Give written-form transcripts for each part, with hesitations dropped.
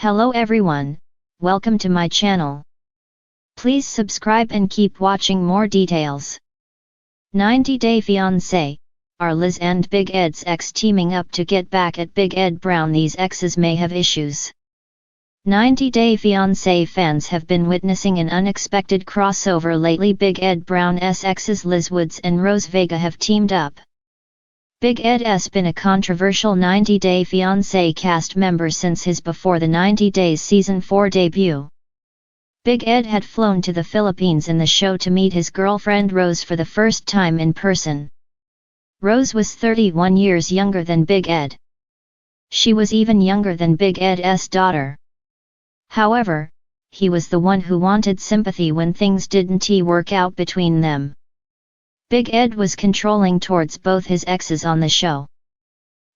Hello everyone, welcome to my channel. Please subscribe and keep watching more details. 90 Day Fiancé, are Liz and Big Ed's ex teaming up to get back at Big Ed Brown? These exes may have issues. 90 Day Fiancé fans have been witnessing an unexpected crossover lately. Big Ed Brown's exes Liz Woods and Rose Vega have teamed up. Big Ed's been a controversial 90 Day Fiancé cast member since his Before the 90 Days Season 4 debut. Big Ed had flown to the Philippines in the show to meet his girlfriend Rose for the first time in person. Rose was 31 years younger than Big Ed. She was even younger than Big Ed's daughter. However, he was the one who wanted sympathy when things didn't work out between them. Big Ed was controlling towards both his exes on the show.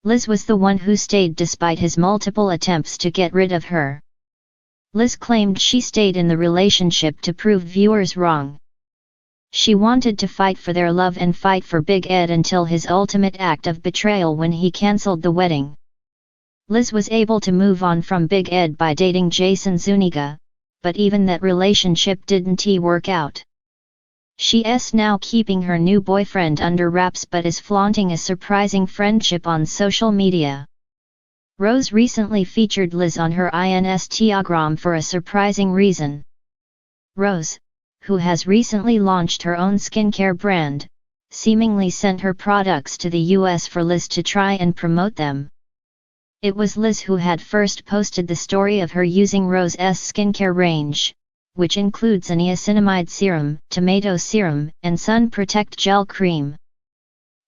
Liz was the one who stayed despite his multiple attempts to get rid of her. Liz claimed she stayed in the relationship to prove viewers wrong. She wanted to fight for their love and fight for Big Ed until his ultimate act of betrayal when he cancelled the wedding. Liz was able to move on from Big Ed by dating Jason Zuniga, but even that relationship didn't work out. She's now keeping her new boyfriend under wraps but is flaunting a surprising friendship on social media. Rose recently featured Liz on her Instagram for a surprising reason. Rose, who has recently launched her own skincare brand, seemingly sent her products to the US for Liz to try and promote them. It was Liz who had first posted the story of her using Rose's skincare range, which includes an niacinamide serum, tomato serum, and sun protect gel cream.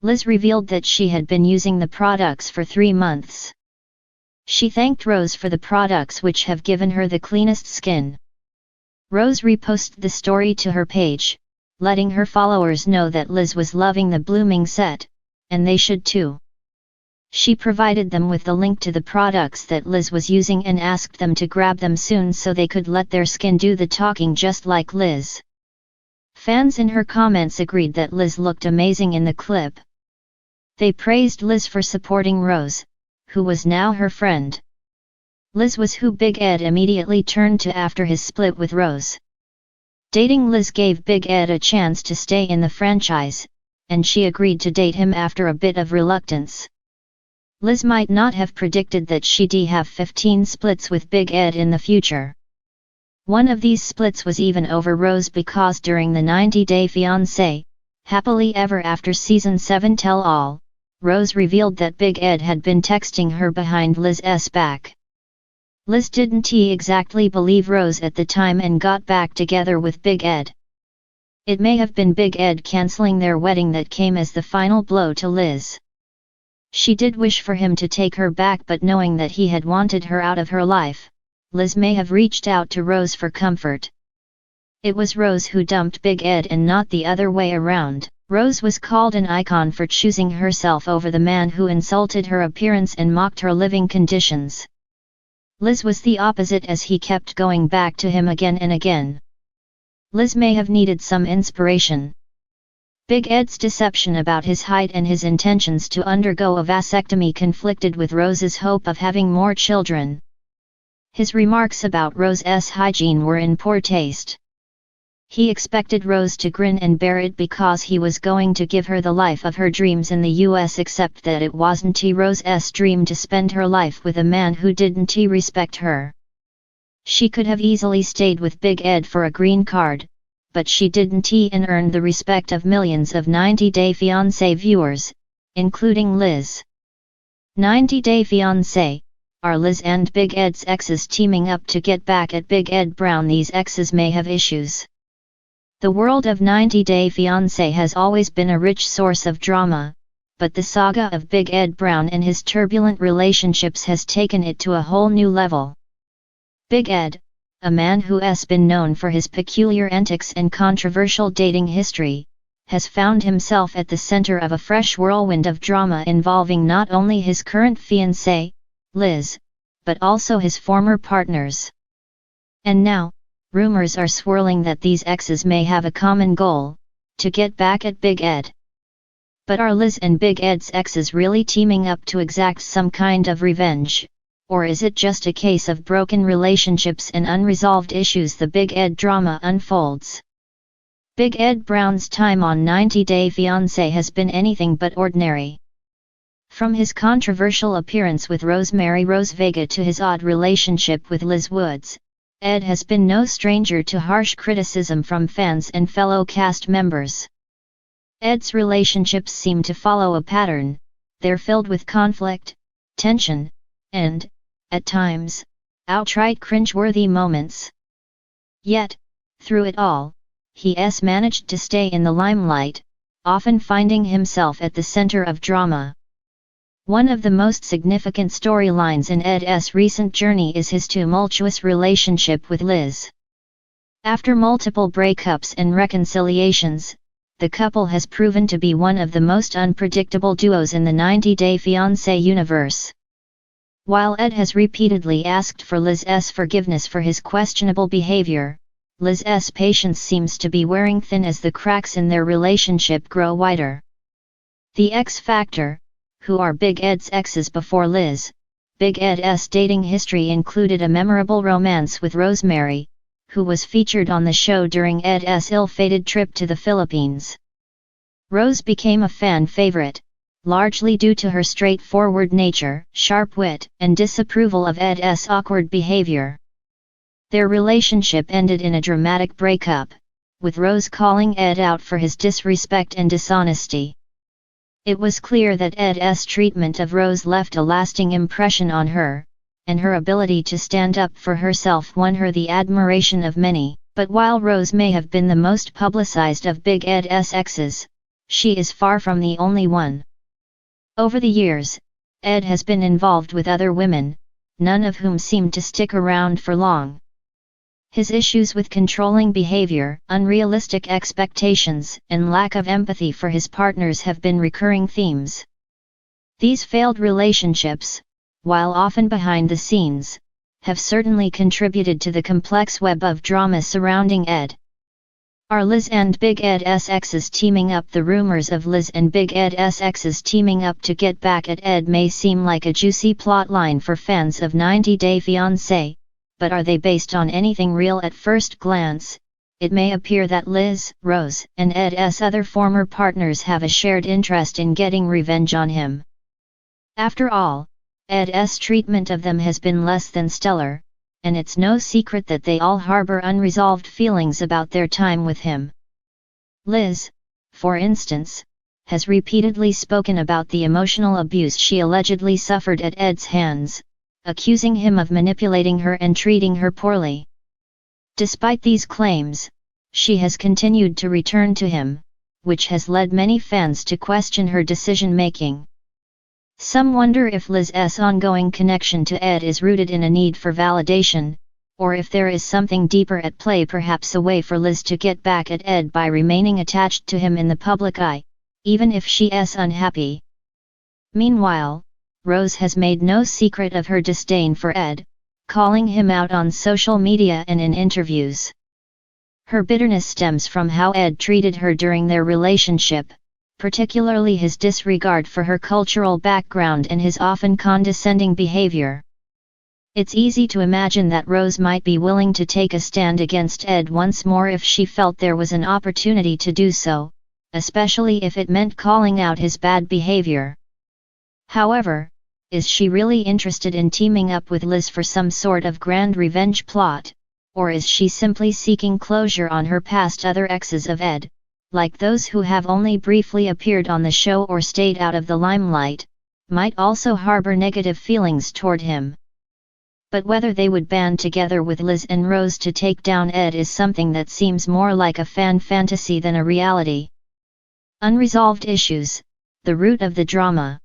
Liz revealed that she had been using the products for 3 months. She thanked Rose for the products which have given her the cleanest skin. Rose reposted the story to her page, letting her followers know that Liz was loving the blooming set, and they should too. She provided them with the link to the products that Liz was using and asked them to grab them soon so they could let their skin do the talking just like Liz. Fans in her comments agreed that Liz looked amazing in the clip. They praised Liz for supporting Rose, who was now her friend. Liz was who Big Ed immediately turned to after his split with Rose. Dating Liz gave Big Ed a chance to stay in the franchise, and she agreed to date him after a bit of reluctance. Liz might not have predicted that she'd have 15 splits with Big Ed in the future. One of these splits was even over Rose because during the 90 Day Fiancé, Happily Ever After Season 7 Tell All, Rose revealed that Big Ed had been texting her behind Liz's back. Liz didn't exactly believe Rose at the time and got back together with Big Ed. It may have been Big Ed cancelling their wedding that came as the final blow to Liz. She did wish for him to take her back, but knowing that he had wanted her out of her life, Liz may have reached out to Rose for comfort. It was Rose who dumped Big Ed and not the other way around. Rose was called an icon for choosing herself over the man who insulted her appearance and mocked her living conditions. Liz was the opposite as he kept going back to him again and again. Liz may have needed some inspiration. Big Ed's deception about his height and his intentions to undergo a vasectomy conflicted with Rose's hope of having more children. His remarks about Rose's hygiene were in poor taste. He expected Rose to grin and bear it because he was going to give her the life of her dreams in the US, except that it wasn't Rose's dream to spend her life with a man who didn't respect her. She could have easily stayed with Big Ed for a green card, but she didn't and earned the respect of millions of 90 Day Fiancé viewers, including Liz. 90 Day Fiancé, are Liz and Big Ed's exes teaming up to get back at Big Ed Brown? These exes may have issues. The world of 90 Day Fiancé has always been a rich source of drama, but the saga of Big Ed Brown and his turbulent relationships has taken it to a whole new level. Big Ed, a man who's been known for his peculiar antics and controversial dating history, has found himself at the center of a fresh whirlwind of drama involving not only his current fiancée, Liz, but also his former partners. And now, rumors are swirling that these exes may have a common goal: to get back at Big Ed. But are Liz and Big Ed's exes really teaming up to exact some kind of revenge, Or is it just a case of broken relationships and unresolved issues? The Big Ed drama unfolds. Big Ed Brown's time on 90 Day Fiancé has been anything but ordinary. From his controversial appearance with Rosemary Rose Vega to his odd relationship with Liz Woods, Ed has been no stranger to harsh criticism from fans and fellow cast members. Ed's relationships seem to follow a pattern. They're filled with conflict, tension, and, at times, outright cringeworthy moments. Yet, through it all, he's managed to stay in the limelight, often finding himself at the center of drama. One of the most significant storylines in Ed's recent journey is his tumultuous relationship with Liz. After multiple breakups and reconciliations, the couple has proven to be one of the most unpredictable duos in the 90 Day Fiancé universe. While Ed has repeatedly asked for Liz's forgiveness for his questionable behavior, Liz's patience seems to be wearing thin as the cracks in their relationship grow wider. The X Factor, who are Big Ed's exes before Liz. Big Ed's dating history included a memorable romance with Rosemary, who was featured on the show during Ed's ill-fated trip to the Philippines. Rose became a fan favorite, largely due to her straightforward nature, sharp wit, and disapproval of Ed's awkward behavior. Their relationship ended in a dramatic breakup, with Rose calling Ed out for his disrespect and dishonesty. It was clear that Ed's treatment of Rose left a lasting impression on her, and her ability to stand up for herself won her the admiration of many. But while Rose may have been the most publicized of Big Ed's exes, she is far from the only one. Over the years, Ed has been involved with other women, none of whom seemed to stick around for long. His issues with controlling behavior, unrealistic expectations, and lack of empathy for his partners have been recurring themes. These failed relationships, while often behind the scenes, have certainly contributed to the complex web of drama surrounding Ed. Are Liz and Big Ed's exes teaming up? The rumors of Liz and Big Ed's exes teaming up to get back at Ed may seem like a juicy plotline for fans of 90 Day Fiancé, but are they based on anything real? At first glance, it may appear that Liz, Rose, and Ed's other former partners have a shared interest in getting revenge on him. After all, Ed's treatment of them has been less than stellar, and it's no secret that they all harbor unresolved feelings about their time with him. Liz, for instance, has repeatedly spoken about the emotional abuse she allegedly suffered at Ed's hands, accusing him of manipulating her and treating her poorly. Despite these claims, she has continued to return to him, which has led many fans to question her decision-making. Some wonder if Liz's ongoing connection to Ed is rooted in a need for validation, or if there is something deeper at play, perhaps a way for Liz to get back at Ed by remaining attached to him in the public eye, even if she is unhappy. Meanwhile, Rose has made no secret of her disdain for Ed, calling him out on social media and in interviews. Her bitterness stems from how Ed treated her during their relationship, particularly his disregard for her cultural background and his often condescending behavior. It's easy to imagine that Rose might be willing to take a stand against Ed once more if she felt there was an opportunity to do so, especially if it meant calling out his bad behavior. However, is she really interested in teaming up with Liz for some sort of grand revenge plot, or is she simply seeking closure on her past? Other exes of Ed, like those who have only briefly appeared on the show or stayed out of the limelight, might also harbor negative feelings toward him. But whether they would band together with Liz and Rose to take down Ed is something that seems more like a fan fantasy than a reality. Unresolved issues, the root of the drama.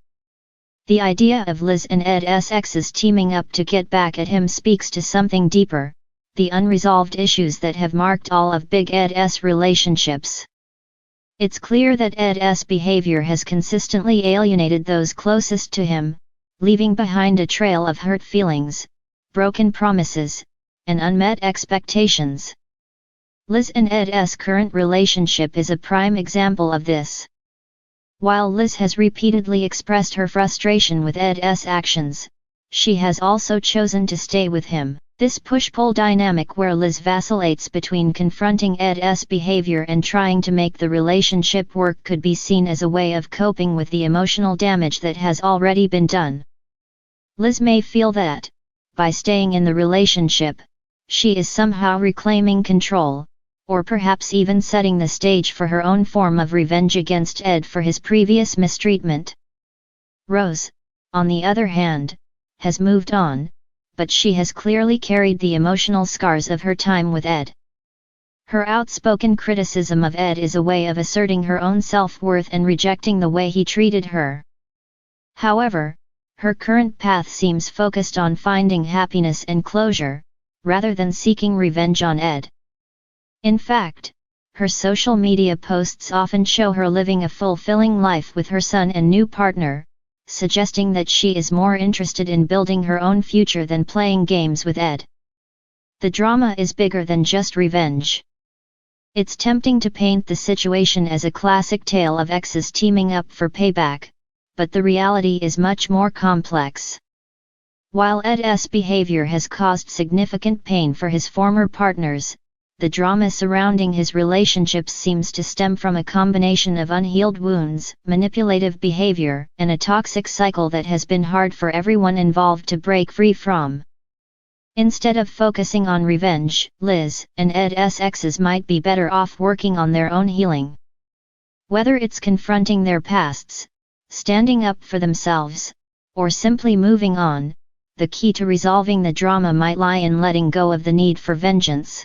The idea of Liz and Ed's exes teaming up to get back at him speaks to something deeper, the unresolved issues that have marked all of Big Ed's relationships. It's clear that Ed's behavior has consistently alienated those closest to him, leaving behind a trail of hurt feelings, broken promises, and unmet expectations. Liz and Ed's current relationship is a prime example of this. While Liz has repeatedly expressed her frustration with Ed's actions, she has also chosen to stay with him. This push-pull dynamic where Liz vacillates between confronting Ed's behavior and trying to make the relationship work could be seen as a way of coping with the emotional damage that has already been done. Liz may feel that, by staying in the relationship, she is somehow reclaiming control, or perhaps even setting the stage for her own form of revenge against Ed for his previous mistreatment. Rose, on the other hand, has moved on, but she has clearly carried the emotional scars of her time with Ed. Her outspoken criticism of Ed is a way of asserting her own self-worth and rejecting the way he treated her. However, her current path seems focused on finding happiness and closure, rather than seeking revenge on Ed. In fact, her social media posts often show her living a fulfilling life with her son and new partner, suggesting that she is more interested in building her own future than playing games with Ed. The drama is bigger than just revenge. It's tempting to paint the situation as a classic tale of exes teaming up for payback, but the reality is much more complex. While Ed's behavior has caused significant pain for his former partners, the drama surrounding his relationships seems to stem from a combination of unhealed wounds, manipulative behavior, and a toxic cycle that has been hard for everyone involved to break free from. Instead of focusing on revenge, Liz and Ed's exes might be better off working on their own healing. Whether it's confronting their pasts, standing up for themselves, or simply moving on, the key to resolving the drama might lie in letting go of the need for vengeance.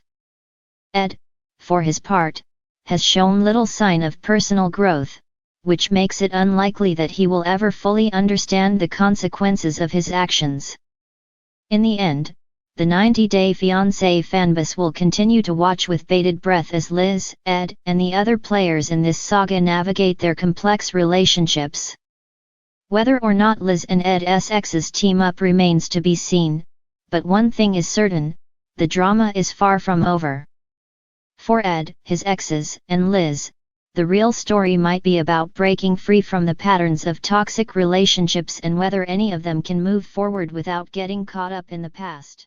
Ed, for his part, has shown little sign of personal growth, which makes it unlikely that he will ever fully understand the consequences of his actions. In the end, the 90-Day Fiancé fanbase will continue to watch with bated breath as Liz, Ed, and the other players in this saga navigate their complex relationships. Whether or not Liz and Ed's exes team up remains to be seen, but one thing is certain, the drama is far from over. For Ed, his exes, and Liz, the real story might be about breaking free from the patterns of toxic relationships and whether any of them can move forward without getting caught up in the past.